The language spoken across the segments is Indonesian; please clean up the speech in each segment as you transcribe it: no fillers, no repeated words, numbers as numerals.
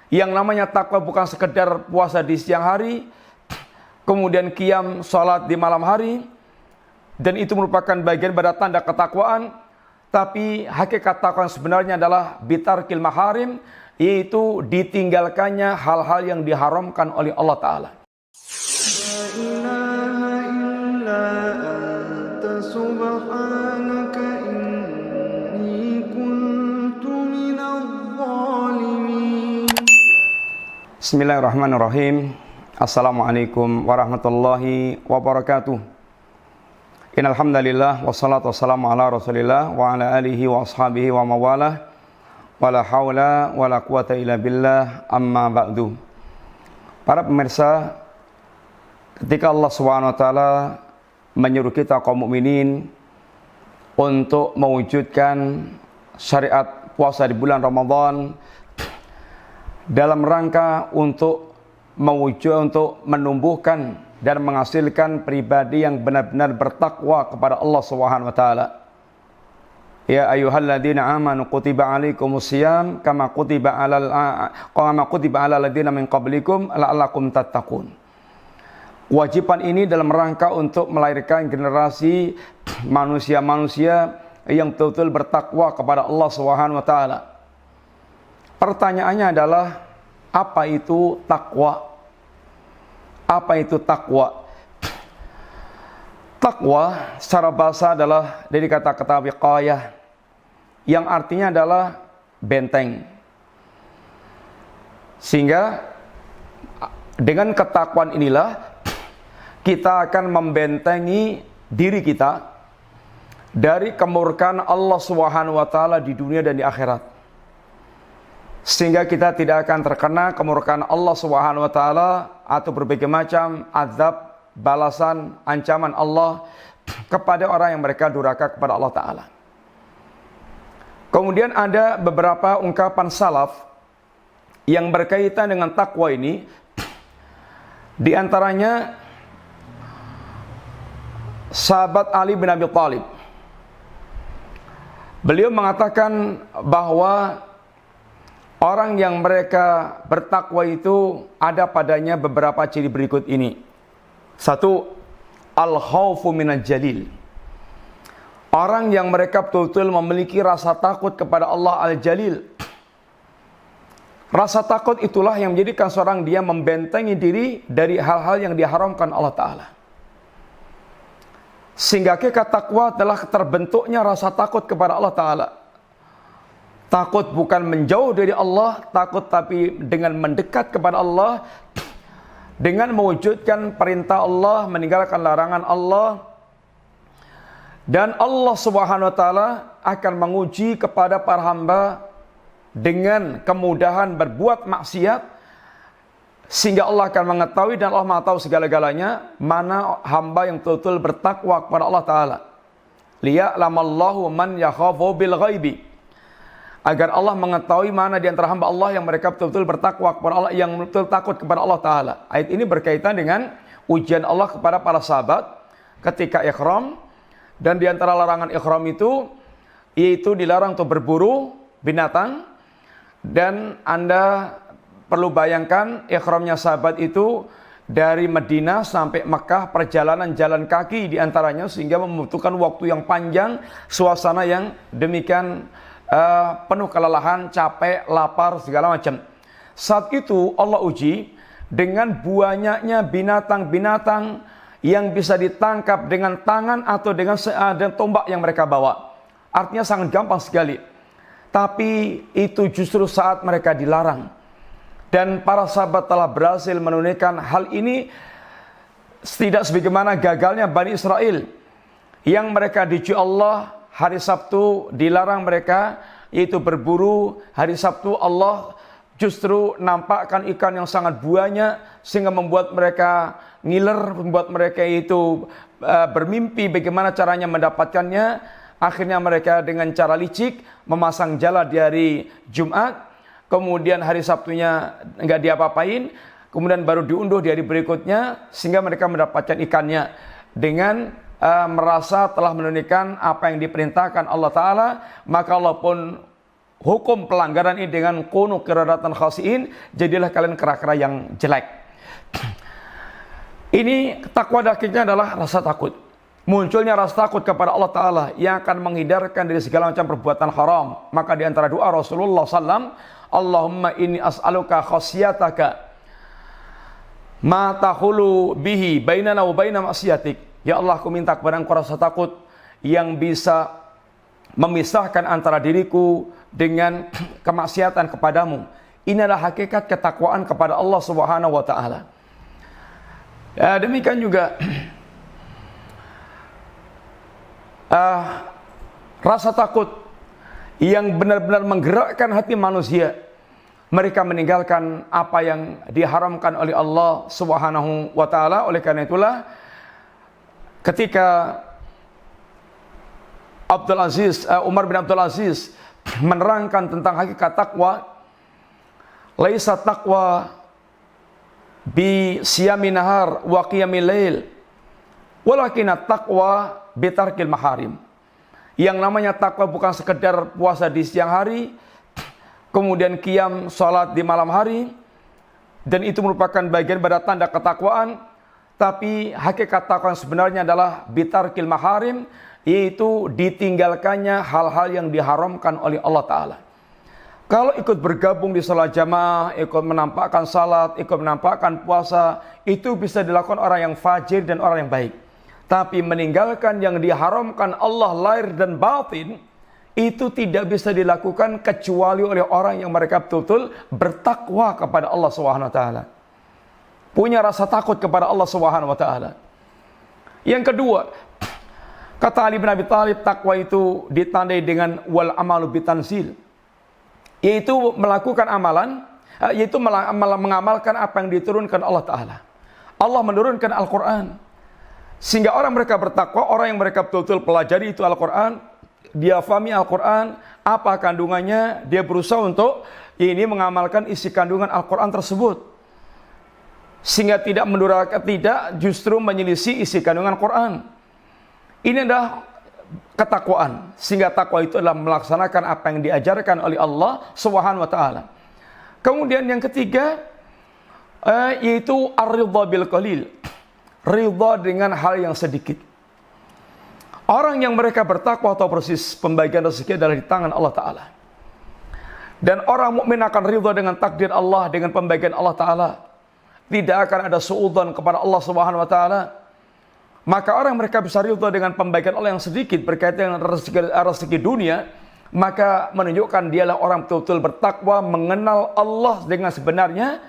Yang namanya takwa bukan sekedar puasa di siang hari, kemudian qiyam salat di malam hari, dan itu merupakan bagian pada tanda ketakwaan. Tapi hakikat takwa sebenarnya adalah bitarkil maharim, yaitu ditinggalkannya hal-hal yang diharamkan oleh Allah Ta'ala. Bismillahirrahmanirrahim. Assalamualaikum warahmatullahi wabarakatuh. Innal hamdalillah wassalatu wassalamu ala Rasulillah wa ala alihi wa ashabihi wa mawalah. Wala haula wala quwata illa billah, amma ba'du. Para pemirsa, ketika Allah Subhanahu wa taala menyuruh kita kaum mukminin untuk mewujudkan syariat puasa di bulan Ramadan dalam rangka untuk menumbuhkan dan menghasilkan pribadi yang benar-benar bertakwa kepada Allah Subhanahu wa taala. Ya ayyuhalladzina amanu kutiba alaikumusiyam kama kutiba alal ladzina min qablikum la'allakum tattaqun. Kewajiban ini dalam rangka untuk melahirkan generasi manusia-manusia yang betul-betul bertakwa kepada Allah Subhanahu wa taala. Pertanyaannya adalah, apa itu takwa? Apa itu takwa? Takwa secara bahasa adalah dari kata-kata wiqayah, yang artinya adalah benteng. Sehingga dengan ketakwaan inilah kita akan membentengi diri kita dari kemurkaan Allah Subhanahu wa taala di dunia dan di akhirat. Sehingga kita tidak akan terkena kemurkaan Allah Subhanahu wa taala atau berbagai macam azab, balasan, ancaman Allah kepada orang yang mereka durhaka kepada Allah taala. Kemudian ada beberapa ungkapan salaf yang berkaitan dengan takwa ini. Di antaranya sahabat Ali bin Abi Thalib. Beliau mengatakan bahwa orang yang mereka bertakwa itu ada padanya beberapa ciri berikut ini. Satu, al-khawfu minal jalil. Orang yang mereka betul-betul memiliki rasa takut kepada Allah al-jalil. Rasa takut itulah yang menjadikan seorang dia membentengi diri dari hal-hal yang diharamkan Allah Ta'ala. Sehingga hakikat takwa adalah terbentuknya rasa takut kepada Allah Ta'ala. Takut bukan menjauh dari Allah, takut tapi dengan mendekat kepada Allah, dengan mewujudkan perintah Allah, meninggalkan larangan Allah. Dan Allah Subhanahu wa taala akan menguji kepada para hamba dengan kemudahan berbuat maksiat, sehingga Allah akan mengetahui dan Allah Maha tahu segala-galanya mana hamba yang betul-betul bertakwa kepada Allah Ta'ala. Liya'lamallahu man yakhafu bil ghaibi. Agar Allah mengetahui mana di antara hamba Allah yang mereka betul-betul bertakwa kepada Allah, yang betul takut kepada Allah Ta'ala. Ayat ini berkaitan dengan ujian Allah kepada para sahabat ketika ihram. Dan di antara larangan ihram itu, yaitu dilarang untuk berburu binatang. Dan Anda perlu bayangkan ihramnya sahabat itu dari Madinah sampai Mekah, perjalanan jalan kaki di antaranya, sehingga membutuhkan waktu yang panjang, suasana yang demikian penuh kelelahan, capek, lapar, segala macam. Saat itu Allah uji dengan banyaknya binatang-binatang yang bisa ditangkap dengan tangan atau dengan tombak yang mereka bawa. Artinya sangat gampang sekali. Tapi itu justru saat mereka dilarang. Dan para sahabat telah berhasil menunaikan hal ini, tidak sebagaimana gagalnya Bani Israel yang mereka diuji Allah. Hari Sabtu dilarang mereka, yaitu berburu. Hari Sabtu Allah justru nampakkan ikan yang sangat banyak, sehingga membuat mereka ngiler, membuat mereka itu bermimpi bagaimana caranya mendapatkannya. Akhirnya mereka dengan cara licik memasang jala di hari Jumat, kemudian hari Sabtunya enggak diapa-apain, kemudian baru diunduh di hari berikutnya, sehingga mereka mendapatkan ikannya dengan merasa telah menunaikan apa yang diperintahkan Allah Ta'ala. Maka Allah pun hukum pelanggaran ini dengan kunu qiradatan khasiin, jadilah kalian kera-kera yang jelek. Ini takwa hakikatnya adalah rasa takut. Munculnya rasa takut kepada Allah Ta'ala yang akan menghindarkan dari segala macam perbuatan haram. Maka di antara doa Rasulullah SAW, Allahumma inni as'aluka khasyataka ma tahulu bihi bainana wa baina ma'siyatik. Ya Allah, aku minta kepada Engkau rasa takut yang bisa memisahkan antara diriku dengan kemaksiatan kepadamu. Inilah hakikat ketakwaan kepada Allah Subhanahu wa Ta'ala. Ya, demikian juga rasa takut yang benar-benar menggerakkan hati manusia. Mereka meninggalkan apa yang diharamkan oleh Allah Subhanahu wa Ta'ala. Oleh karena itulah, ketika Umar bin Abdul Aziz menerangkan tentang hakikat takwa, laisa taqwa bi siyami nahar wa qiyamil lail, walakin taqwa bi tarkil maharim. Yang namanya takwa bukan sekedar puasa di siang hari, kemudian qiyam salat di malam hari, dan itu merupakan bagian pada tanda ketakwaan. Tapi hakikat takwa sebenarnya adalah bi tarkil maharim, yaitu ditinggalkannya hal-hal yang diharamkan oleh Allah Ta'ala. Kalau ikut bergabung di salat jamaah, ikut menampakkan salat, ikut menampakkan puasa, itu bisa dilakukan orang yang fajir dan orang yang baik. Tapi meninggalkan yang diharamkan Allah lahir dan batin, itu tidak bisa dilakukan kecuali oleh orang yang mereka betul-betul bertakwa kepada Allah Subhanahu wa Ta'ala. Punya rasa takut kepada Allah Subhanahu wa Ta'ala. Yang kedua, kata Ali bin Abi Thalib, takwa itu ditandai dengan wal amalu bitanzil, yaitu melakukan amalan, yaitu mengamalkan apa yang diturunkan Allah Ta'ala. Allah menurunkan Al-Quran, sehingga orang mereka bertakwa, orang yang mereka betul-betul pelajari itu Al-Quran, dia fahami Al-Quran, apa kandungannya, dia berusaha untuk ini mengamalkan isi kandungan Al-Quran tersebut, sehingga tidak mendurhakai, tidak justru menyelisih isi kandungan Quran. Ini adalah ketakwaan, sehingga takwa itu adalah melaksanakan apa yang diajarkan oleh Allah Subhanahu wa Ta'ala. Kemudian yang ketiga, yaitu ar-ridha bil qalil, ridha dengan hal yang sedikit. Orang yang mereka bertakwa atau persis pembagian rezeki adalah di tangan Allah Ta'ala. Dan orang mukmin akan ridha dengan takdir Allah, dengan pembagian Allah Ta'ala. Tidak akan ada suudzon kepada Allah Subhanahu wa Ta'ala. Maka orang mereka bisa ridha dengan pembagian Allah yang sedikit berkaitan dengan rezeki dunia, maka menunjukkan dialah orang betul-betul bertakwa, mengenal Allah dengan sebenarnya,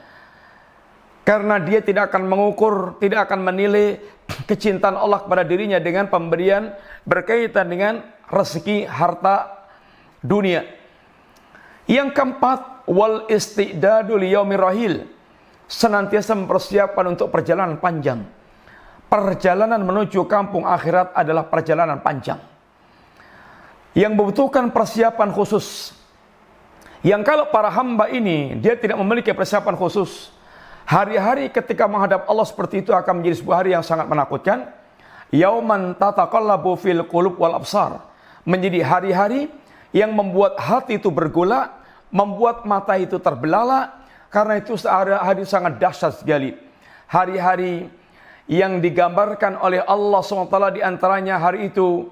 karena dia tidak akan mengukur, tidak akan menilai kecintaan Allah kepada dirinya dengan pemberian berkaitan dengan rezeki harta dunia. Yang keempat, wal istidadu liyaumir rahil, senantiasa mempersiapkan untuk perjalanan panjang. Perjalanan menuju kampung akhirat adalah perjalanan panjang yang membutuhkan persiapan khusus. Yang kalau para hamba ini dia tidak memiliki persiapan khusus, hari-hari ketika menghadap Allah seperti itu akan menjadi sebuah hari yang sangat menakutkan. Yauman tataqallabu fil qulub wal absar, menjadi hari-hari yang membuat hati itu bergolak, membuat mata itu terbelalak, karena itu hari sangat dahsyat sekali. Hari-hari yang digambarkan oleh Allah SWT di antaranya hari itu,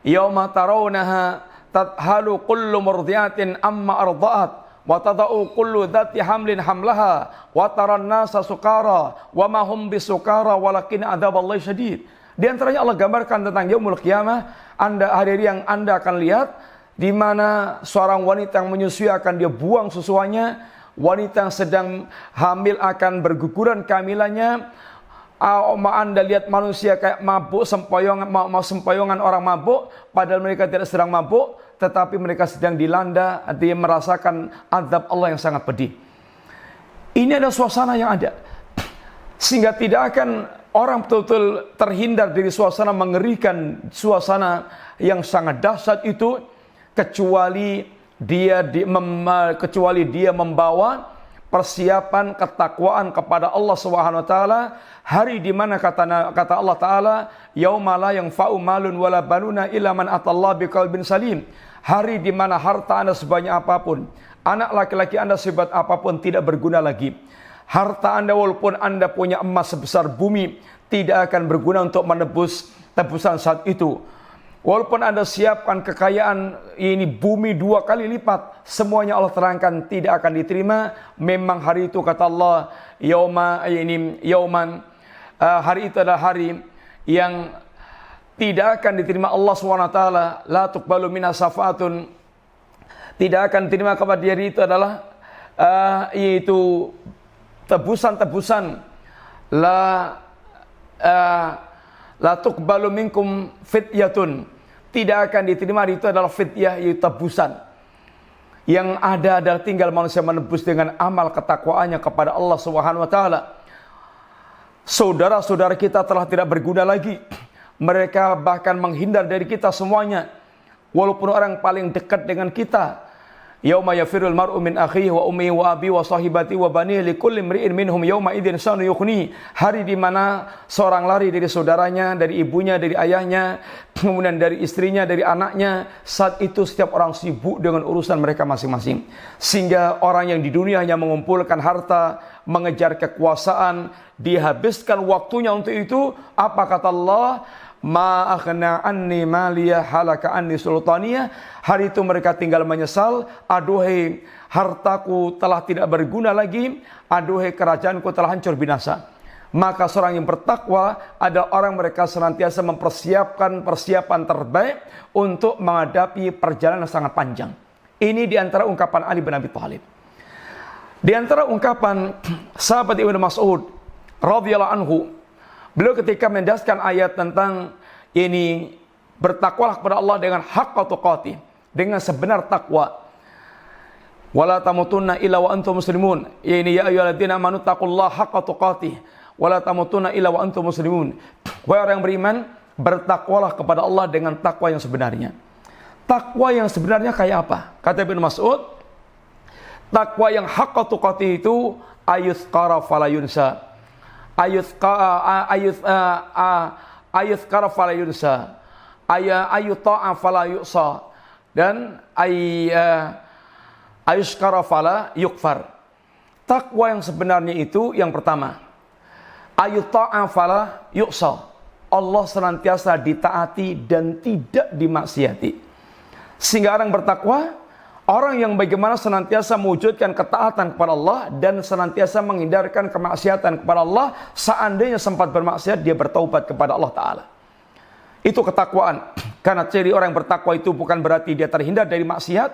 yauma tarawunaha tadhalu kullu murdiatin amma arda'at wa tada'u kullu dhati hamlin hamlaha wa taran nasa sukara wa ma hum bisukara walakin adzaballahi syadid. Di antaranya Allah gambarkan tentang yaumul qiyamah, hari yang Anda akan lihat di mana seorang wanita yang menyusui akan dia buang susuannya, wanita yang sedang hamil akan berguguran kehamilannya. Anda lihat manusia kayak mabuk, sempoyongan orang mabuk, padahal mereka tidak sedang mabuk, tetapi mereka sedang dilanda, dia merasakan azab Allah yang sangat pedih. Ini adalah suasana yang ada, sehingga tidak akan orang betul-betul terhindar dari suasana mengerikan, suasana yang sangat dahsyat itu, kecuali dia membawa persiapan ketakwaan kepada Allah Subhanahu wa Ta'ala. Hari di mana kata Allah Ta'ala, yauma la yanfa'u malun wala banuna illa man atallaha biqalbin salim. hari di mana harta Anda sebanyak apapun, anak laki-laki Anda sehebat apapun tidak berguna lagi. Harta Anda walaupun Anda punya emas sebesar bumi, tidak akan berguna untuk menebus tebusan saat itu. Walaupun Anda siapkan kekayaan ini bumi 2 kali lipat, semuanya Allah terangkan tidak akan diterima. Memang hari itu kata Allah, hari itu adalah hari yang tidak akan diterima Allah SWT. La tuqbalu minha syafaatun, tidak akan diterima kepada diri itu adalah yaitu tebusan-tebusan. La tuqbalu minkum fityatun, tidak akan diterima itu adalah fityah, yaitu tebusan. Yang ada adalah tinggal manusia menebus dengan amal ketakwaannya kepada Allah Subhanahu wa taala. Saudara-saudara kita telah tidak berguna lagi. Mereka bahkan menghindar dari kita semuanya. Walaupun orang paling dekat dengan kita. Yauma yafirul mar'u min akhihi wa ummihi wa abi wa sahibati wa banihi likulli imri'in minhum yauma idzin sha'nu yughni. Hari di mana seorang lari dari saudaranya, dari ibunya, dari ayahnya, kemudian dari istrinya, dari anaknya. Saat itu setiap orang sibuk dengan urusan mereka masing-masing. Sehingga orang yang di dunia hanya mengumpulkan harta, mengejar kekuasaan, dihabiskan waktunya untuk itu. Apa kata Allah? Ma akhna anni maliyah halaka anni sultaniyah. Hari itu mereka tinggal menyesal. Aduhai hartaku telah tidak berguna lagi. Aduhai kerajaanku telah hancur binasa. Maka seorang yang bertakwa adalah orang mereka senantiasa mempersiapkan persiapan terbaik untuk menghadapi perjalanan yang sangat panjang. Ini diantara ungkapan Ali bin Abi Thalib. Di antara ungkapan sahabat Ibnu Mas'ud radhiyallahu anhu, beliau ketika menjelaskan ayat tentang ini bertakwalah kepada Allah dengan haqqa tuqatih, dengan sebenar takwa. Wala tamutunna illa wa antum muslimun. Ini ya ayyuhalladzina amanu taqullaha haqqa tuqatih wala tamutunna illa wa antum muslimun. Wahai orang yang beriman, bertakwalah kepada Allah dengan takwa yang sebenarnya. Takwa yang sebenarnya kayak apa? Kata Ibnu Mas'ud, takwa yang haqqa tuqatih itu ayuzkara fala yunsa. Ayuzkara fala yunsa, ayuta'a fala yu'sa, dan ayuzkara fala yukfar. Takwa yang sebenarnya itu yang pertama, ayuta'a fala yu'sa, Allah senantiasa ditaati dan tidak dimaksiati. Sehingga orang bertakwa, orang yang bagaimana senantiasa mewujudkan ketaatan kepada Allah dan senantiasa menghindarkan kemaksiatan kepada Allah. Seandainya sempat bermaksiat, dia bertaubat kepada Allah Ta'ala. Itu ketakwaan. Karena ciri orang yang bertakwa itu bukan berarti dia terhindar dari maksiat.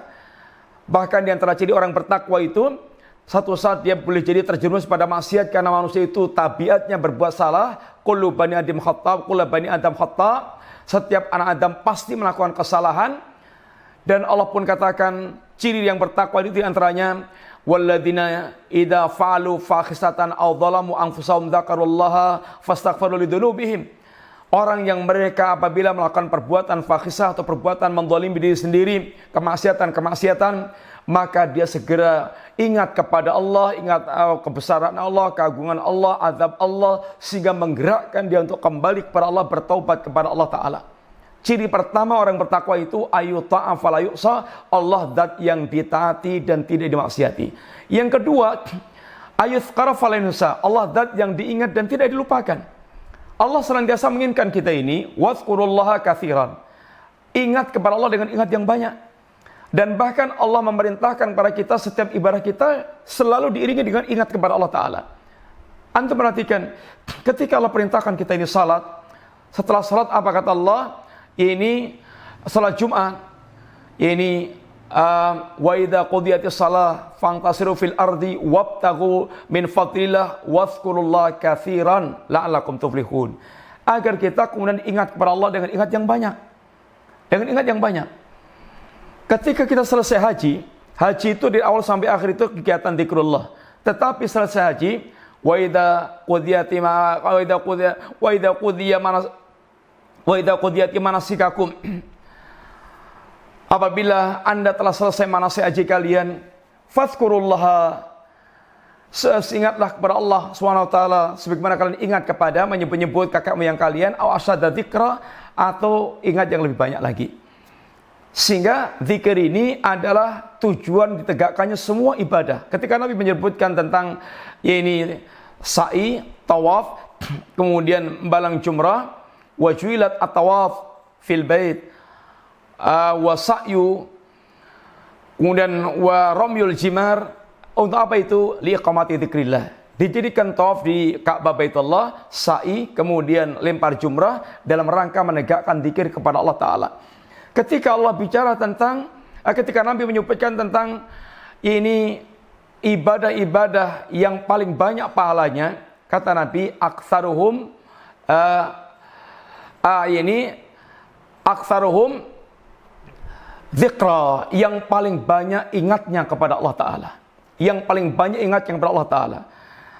Bahkan di antara ciri orang bertakwa itu, satu saat dia boleh jadi terjerumus pada maksiat karena manusia itu tabiatnya berbuat salah. Kullu bani Adam khattab, kullu bani Adam khattab. Setiap anak Adam pasti melakukan kesalahan. Dan Allah pun katakan ciri yang bertakwa itu diantaranya walladzina idza fa'alu fahisatan aw dzalamu anfusahum dzakarullaha fastaghfiru lidzunubihim. Orang yang mereka apabila melakukan perbuatan fahisah atau perbuatan menzalimi diri sendiri, kemaksiatan, maka dia segera ingat kepada Allah, ingat kebesaran Allah, keagungan Allah, azab Allah, sehingga menggerakkan dia untuk kembali kepada Allah, bertaubat kepada Allah Ta'ala. Ciri pertama orang bertakwa itu ayuta'a fala yu'sa, Allah zat yang ditaati dan tidak dimaksiati. Yang kedua, ayuzkara fala yunsa, Allah zat yang diingat dan tidak dilupakan. Allah senantiasa mengingatkan kita ini, wazkurullaha katsiran. Ingat kepada Allah dengan ingat yang banyak. Dan bahkan Allah memerintahkan kepada kita setiap ibadah kita selalu diiringi dengan ingat kepada Allah Ta'ala. Antum perhatikan, ketika Allah perintahkan kita ini salat, setelah salat apa kata Allah? Ini salat Jumat. Ini wa idza qudiyatis shalah fantasiru fil ardi wabtaghu min fadlillah wazkurullaha katsiran la'allakum tuflihun. Agar kita kemudian ingat kepada Allah dengan ingat yang banyak. Dengan ingat yang banyak. Ketika kita selesai haji itu dari awal sampai akhir itu kegiatan zikrullah. Tetapi selesai haji, wa idza qudiyati manasikakum, apabila Anda telah selesai manasik haji kalian, fadzkurullaha, ingatlah kepada Allah SWT sebagaimana kalian ingat kepada menyebut-nyebut kakek moyang kalian, aw asyadda dzikra, atau ingat yang lebih banyak lagi. Sehingga zikir ini adalah tujuan ditegakkannya semua ibadah. Ketika Nabi menyebutkan tentang ini sa'i, tawaf, kemudian balang jumrah, wajuilat at-tawaf fil bait, wa sa'yu, kemudian wa ramyul jimar. Untuk apa itu? Liqamati dzikrillah. Dijadikan tawaf di Ka'bah Baitullah, sa'i, kemudian lempar jumrah dalam rangka menegakkan zikir kepada Allah Ta'ala. Ketika Allah bicara tentang, ketika Nabi menyebutkan tentang ini ibadah-ibadah yang paling banyak pahalanya, kata Nabi, aktsaruhum aktsaruhum dzikra, yang paling banyak ingatnya kepada Allah Ta'ala. Yang paling banyak ingatnya kepada Allah Ta'ala.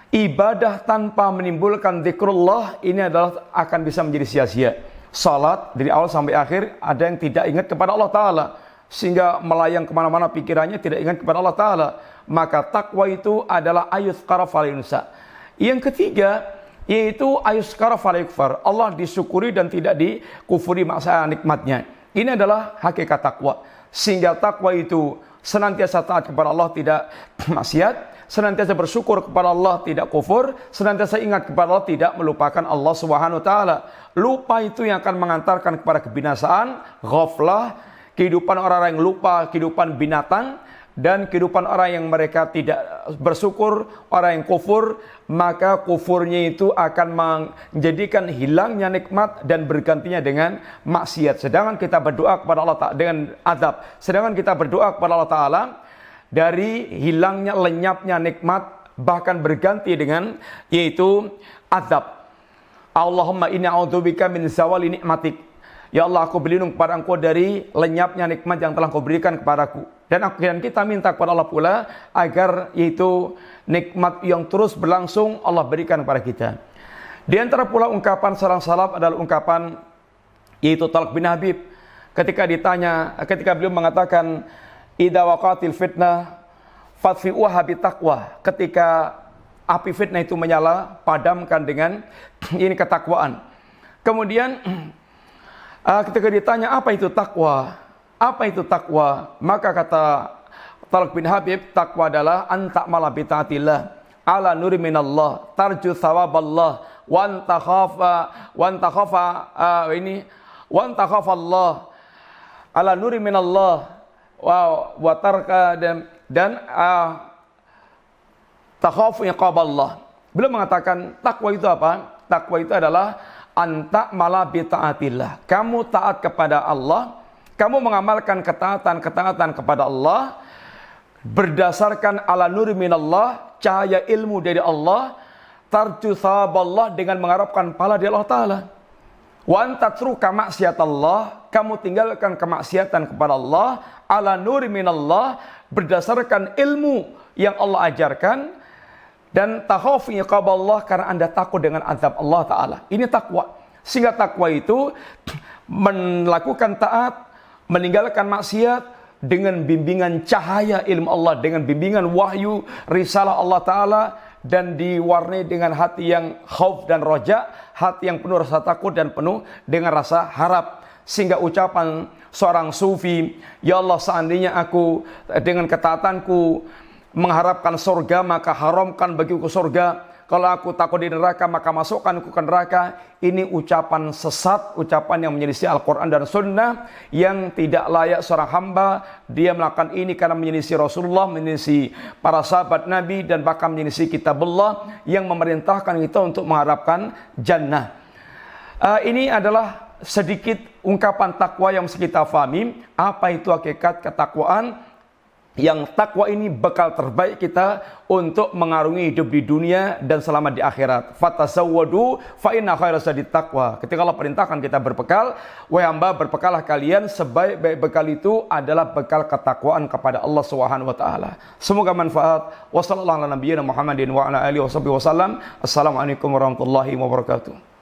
Ibadah tanpa menimbulkan zikrullah ini adalah akan bisa menjadi sia-sia. Salat dari awal sampai akhir ada yang tidak ingat kepada Allah Ta'ala, sehingga melayang kemana-mana pikirannya, tidak ingat kepada Allah Ta'ala. Maka takwa itu adalah ayuzkara falayunsa. Yang ketiga yaitu ayuzkara falayukfar, Allah disyukuri dan tidak dikufuri maksa nikmatnya. Ini adalah hakikat takwa. Sehingga takwa itu senantiasa taat kepada Allah, tidak maksiat, senantiasa bersyukur kepada Allah, tidak kufur, senantiasa ingat kepada Allah, tidak melupakan Allah Subhanahu wa taala. Lupa itu yang akan mengantarkan kepada kebinasaan, ghaflah, kehidupan orang yang lupa, kehidupan binatang, dan kehidupan orang yang mereka tidak bersyukur, orang yang kufur, maka kufurnya itu akan menjadikan hilangnya nikmat dan bergantinya dengan maksiat. Sedangkan kita berdoa kepada Allah Ta'ala dengan azab. Sedangkan kita berdoa kepada Allah Ta'ala dari hilangnya, lenyapnya nikmat, bahkan berganti dengan yaitu azab. Allahumma inni a'udzubika min zawali nikmatik. Ya Allah, aku berlindung kepada Engkau dari lenyapnya nikmat yang telah Kau berikan kepadaku. Dan kita minta kepada Allah pula agar yaitu nikmat yang terus berlangsung Allah berikan kepada kita. Di antara pula ungkapan seorang salaf adalah ungkapan yaitu Talq bin Habib. Ketika ditanya, ketika beliau mengatakan, idza waqatil fitnah fadfi'uha bitaqwa. Ketika api fitnah itu menyala, padamkan dengan ini ketakwaan. Kemudian ketika ditanya apa itu takwa? Apa itu takwa? Maka kata Talq bin Habib, takwa adalah anta'mala bi ta'atillah ala nuri minallah tarju thawaballah wa antakhafa Allah ala nuri minallah wa tarka dan takhafu iqaballah. Beliau mengatakan takwa itu apa? Takwa itu adalah anta'mala bi ta'atillah. Kamu taat kepada Allah, kamu mengamalkan ketaatan kepada Allah berdasarkan ala nuri minallah, cahaya ilmu dari Allah, tarju thawaballah, dengan mengharapkan pahala dari Allah Ta'ala. Wa antatruka maksiatallah, kamu tinggalkan kemaksiatan kepada Allah, ala nuri minallah, berdasarkan ilmu yang Allah ajarkan, dan takhafu iqaballah, karena Anda takut dengan azab Allah Ta'ala. Ini takwa. Sehingga takwa itu melakukan taat, meninggalkan maksiat dengan bimbingan cahaya ilmu Allah, dengan bimbingan wahyu risalah Allah Ta'ala, dan diwarnai dengan hati yang khauf dan roja, hati yang penuh rasa takut dan penuh dengan rasa harap. Sehingga ucapan seorang sufi, ya Allah, seandainya aku dengan ketaatanku mengharapkan surga, maka haramkan bagiku surga. Kalau aku takut di neraka, maka masukkan aku ke neraka. Ini ucapan sesat, ucapan yang menyelisih Al-Quran dan Sunnah, yang tidak layak seorang hamba. Dia melakukan ini karena menyelisih Rasulullah, menyelisih para sahabat Nabi, dan bahkan menyelisih kitabullah yang memerintahkan kita untuk mengharapkan jannah. Ini adalah sedikit ungkapan takwa yang mesti kita fahami. Apa itu hakikat ketakwaan? Yang takwa ini bekal terbaik kita untuk mengarungi hidup di dunia dan selamat di akhirat. Fatasawwadu fa inna khairaz zadi taqwa. Ketika Allah perintahkan kita berbekal, wahai hamba, berbekallah kalian, sebaik-baik bekal itu adalah bekal ketakwaan kepada Allah Subhanahu wa taala. Semoga manfaat. Wassallallahu ala nabiyyina Muhammadin wa ala alihi wasallam. Assalamualaikum warahmatullahi wabarakatuh.